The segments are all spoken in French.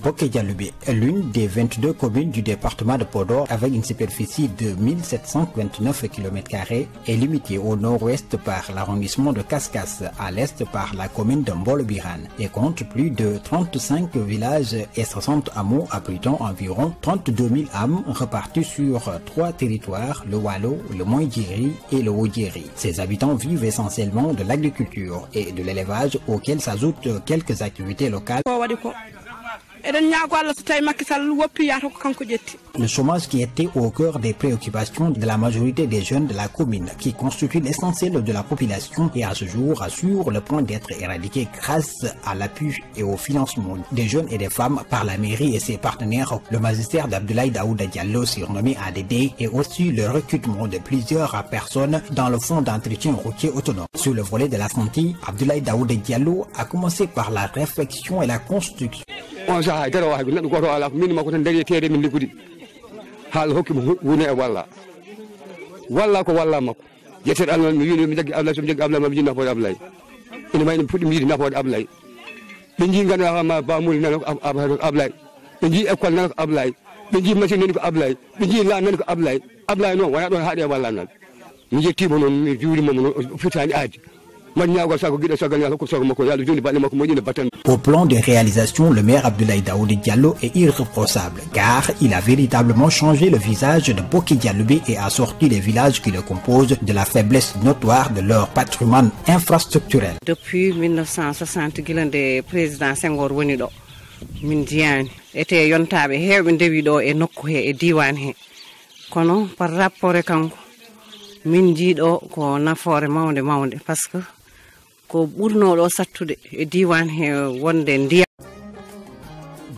Boké Dialoubé est l'une des 22 communes du département de Podor avec une superficie de 1729 km² et limitée au nord-ouest par l'arrondissement de Kaskas, à l'est par la commune de Mbolo-Birane et compte plus de 35 villages et 60 hameaux abritant environ 32 000 âmes repartis sur 3 territoires, le Wallo, le Moindjiri et le Wodjiri. Ses habitants vivent essentiellement de l'agriculture et de l'élevage auxquels s'ajoutent quelques activités locales. Le chômage qui était au cœur des préoccupations de la majorité des jeunes de la commune, qui constitue l'essentiel de la population et à ce jour assure le point d'être éradiqué grâce à l'appui et au financement des jeunes et des femmes par la mairie et ses partenaires, le magistère d'Abdoulaye Daouda Diallo surnommé ADD et aussi le recrutement de plusieurs personnes dans le fonds d'entretien routier autonome. Sur le volet de la santé, Abdoulaye Daouda Diallo a commencé par la réflexion et la construction. On saha dara wahi neɗɗo goto ala min mako tan dari teede min liggude haala hokkimo woni e walla ko walla makko yettede Allah mi wiino mi jaggi Ablaye so mi jaggi Ablaye ma mi jinna nafoode Ablaye ina mayni puɗɗi yiide nafoode Ablaye ɓe jii ganduɗa ma bamuli nana ko Ablaye ɓe jii école nana ko Ablaye ɓe jii machine nani ko Ablaye ɓe jii lan nani ko Ablaye noon wona ɗon haaɗe wallanal mi jettimo noon mi juurimomo noon fitani aadi. Au plan de réalisation, le maire Abdoulaye Daouda Diallo est irréprochable car il a véritablement changé le visage de Boké Dialoubé et a sorti les villages qui le composent de la faiblesse notoire de leur patrimoine infrastructurel. Depuis 1960, le président Senghor woni ɗo min jiyani ete yontaɓe hewɓe ndewi ɗo e nokku he e diwan he kono par rapport e kanko min jiiɗo ko nafoore mawde parce que ko ɓurnoɗo sattude e diwan he wonde ndiyam.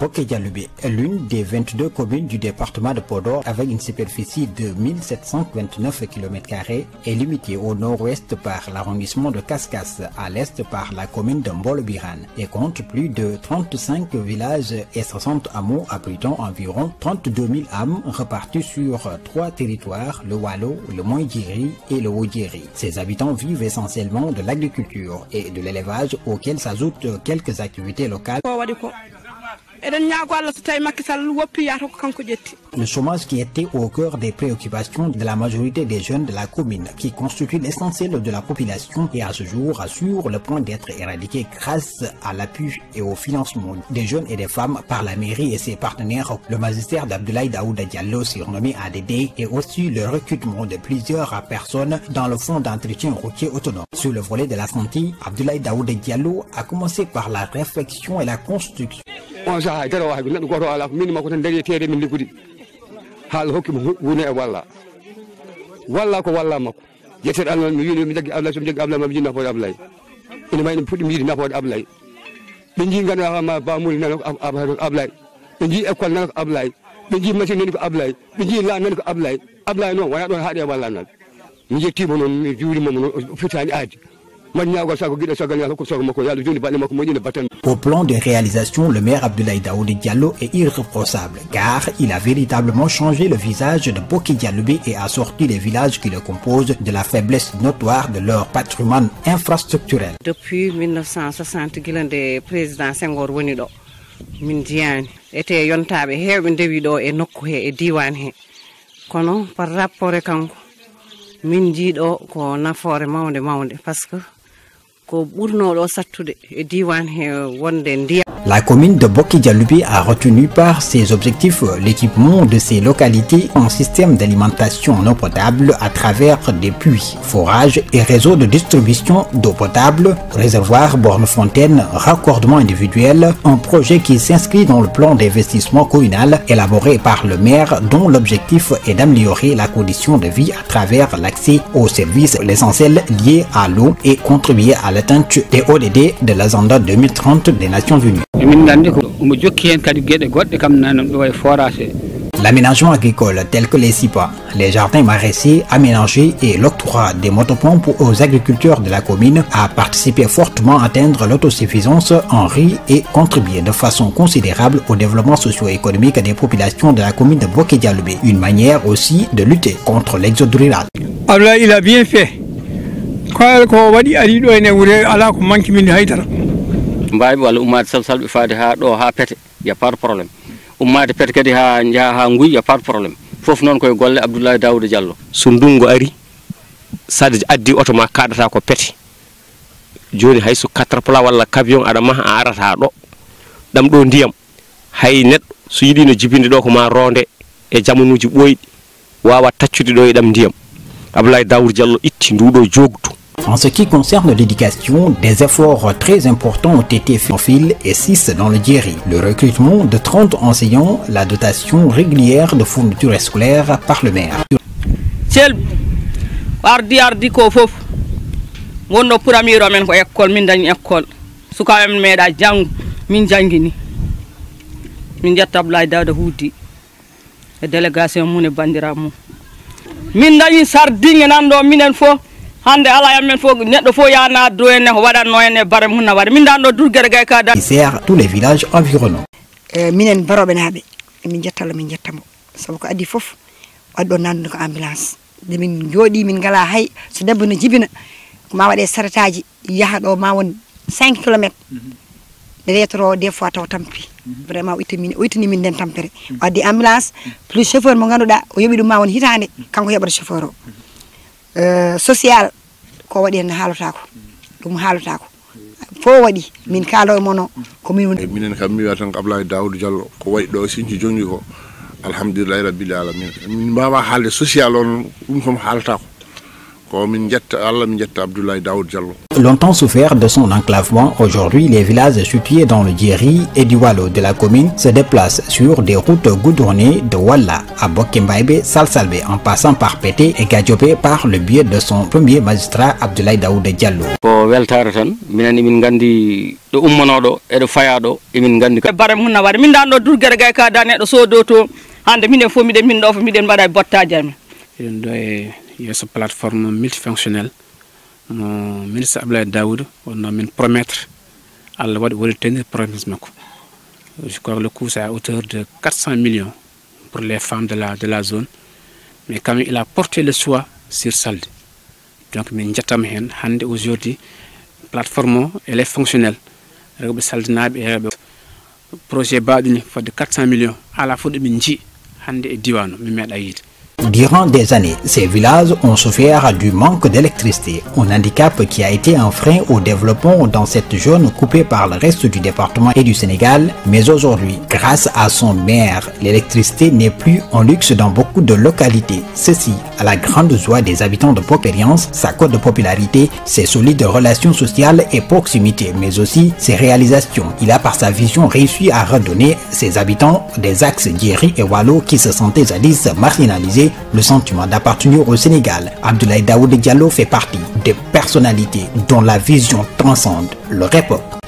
Boké Dialoubé est l'une des 22 communes du département de Podor avec une superficie de 1729 km² et limitée au nord-ouest par l'arrondissement de Kaskas, à l'est par la commune de Mbolo-Birane et compte plus de 35 villages et 60 hameaux abritant environ 32 000 âmes repartis sur 3 territoires, le Wallo, le Moindjiri et le Wodjiri. Ses habitants vivent essentiellement de l'agriculture et de l'élevage auxquels s'ajoutent quelques activités locales. Le chômage qui était au cœur des préoccupations de la majorité des jeunes de la commune, qui constitue l'essentiel de la population et à ce jour assure le point d'être éradiqué grâce à l'appui et au financement des jeunes et des femmes par la mairie et ses partenaires, le magistère d'Abdoulaye Daouda Diallo surnommé ADD et aussi le recrutement de plusieurs personnes dans le fonds d'entretien routier autonome. Sur le volet de la santé, Abdoulaye Daouda Diallo a commencé par la réflexion et la construction. On saha dara wahi neɗɗo goto ala min mako tan dari teede min liggude haala hokkimo woni e walla ko walla makko yettede Allah mi wiino mi jaggi Ablaye so mi jaggi Ablaye ma mi jinna nafoode Ablaye ina mayni puɗɗi yiide nafoode Ablaye ɓe jii ganduɗa ma bamuli nana ko Ablaye ɓe jii école nana ko Ablaye ɓe jii machine nani ko Ablaye ɓe jii lan nani ko Ablaye noon wona ɗon haaɗe wallanal mi jettimo noon mi juurimomo noon fitani aadi. Au plan de réalisation, le maire Abdoulaye Daouda Diallo est irréprochable car il a véritablement changé le visage de Boké Dialoubé et a sorti les villages qui le composent de la faiblesse notoire de leur patrimoine infrastructurel. Depuis 1960, le président Senghor woni ɗo min jiyani ete yontaɓe hewɓe ndewi ɗo e nokku he e diwan he kono par rapport e kanko min jiiɗo ko nafoore mawde parce que la commune de Boké Dialoubé a retenu par ses objectifs l'équipement de ses localités en système d'alimentation en eau potable à travers des puits, forages et réseaux de distribution d'eau potable, réservoirs, bornes fontaines, raccordements individuels, un projet qui s'inscrit dans le plan d'investissement communal élaboré par le maire dont l'objectif est d'améliorer la condition de vie à travers l'accès aux services essentiels liés à l'eau et contribuer à l'atteinte des ODD de l'agenda 2030 des Nations Unies. L'aménagement agricole tel que les SIPA, les jardins maraîchers aménagés et l'octroi des motopompes aux agriculteurs de la commune a participé fortement à atteindre l'autosuffisance en riz et contribué de façon considérable au développement socio-économique des populations de la commune de Boké Dialoubé. Une manière aussi de lutter contre l'exode rural. Alors il a bien fait. mbawi walla ummade salsalɓe faade ha ɗo ha peete y a pas de problème ummade peete kadi ha jaaha ha nguy y a pas de problème fof noon koye golle Abdoulaye Daouda Diallo. So ndungu ari sade addi auto ma kaɗata ko peete joni hayso 4 plat walla camion aɗa maha a arata ɗo ɗam ɗo ndiyam hay neɗɗo so yiɗi no jibinde ɗo ko ma ronde e jamanuji ɓoyɗi wawa taccude ɗo e ɗam ndiyam Abdoulaye Daouda Diallo itti nduɗo jogdu. En ce qui concerne l'éducation, des efforts très importants ont été faits en fil et 6 dans le Djeri. Le recrutement de 30 enseignants, la dotation régulière de fournitures scolaires par le maire. ardi ko fof wonno premier men ko école min dañi école suka men meeda jang min jangini min jetta Abdoulaye Daouda Huudi e délégation mun e bandira mum min dañi sardinge nan do minen fo hande ala yamen fo neddo fo yana do en ko wadanno en bare mun na wada min dan do durgere gay ka da qui sert tous les villages environnants. Minen barobe naabe min jettalo min jettamo sabu ko addi fof waddo nandu ko ambulance de min jodi min gala hay so debbo no jibina ma wade sarataji yaha do ma won 5 km de retro des fois taw tampi vraiment uitini min den tampere waddi ambulance plus chauffeur mo ganduda o yobi dum ma won hitande kanko yebata chauffeur o social ko wadi en halata ko dum halata ko fo wadi min kalo e mono ko minen kam mi watan Abdoulaye Daouda Diallo ko wadi do sinji jongi ko alhamdulillah rabbil alamin min baba halde social on dum kom halata ko min jetta Allah min jetta Abdoulaye Daouda Diallo. Longtemps souffert de son enclavement, aujourd'hui les villages situés dans le Djeri et du Wallo de la commune se déplacent sur des routes goudronnées de Walla à Bokembaïbe, Salsalbe en passant par Pété et Gadjopé par le biais de son premier magistrat Abdoulaye Daouda Diallo. Ko weltare tan minen imin gandi do ummonodo e do fayado imin gandi bare mun na wari min dan do durgere gay ka dan do sodo to hande minen fo miden min do fo miden bada bottaji amen eden do e yeso plateforme multifonctionnelle mo ministre Abdoulaye Daouda on min promettre Allah wadi woni tenir promesse mako. Je crois que le coût c'est à hauteur de 400 millions pour les femmes de la zone, mais quand même il a porté le choix sur Salde. Donc min jettam hen hande aujourd'hui plateforme elle est fonctionnelle rewbe saldinabe e rewbe projet baadini fodde 400 millions ala fodde min ji hande e diwano mi meda yide. Durant des années, ces villages ont souffert du manque d'électricité, un handicap qui a été un frein au développement dans cette zone coupée par le reste du département et du Sénégal. Mais aujourd'hui, grâce à son maire, l'électricité n'est plus un luxe dans beaucoup de localités. Ceci à la grande joie des habitants de Popériance, sa cote de popularité, ses solides relations sociales et proximité, mais aussi ses réalisations. Il a par sa vision réussi à redonner ses habitants des axes Djeri et Wallo qui se sentaient jadis marginalisés le sentiment d'appartenir au Sénégal. Abdoulaye Daouda Diallo fait partie des personnalités dont la vision transcende leur époque.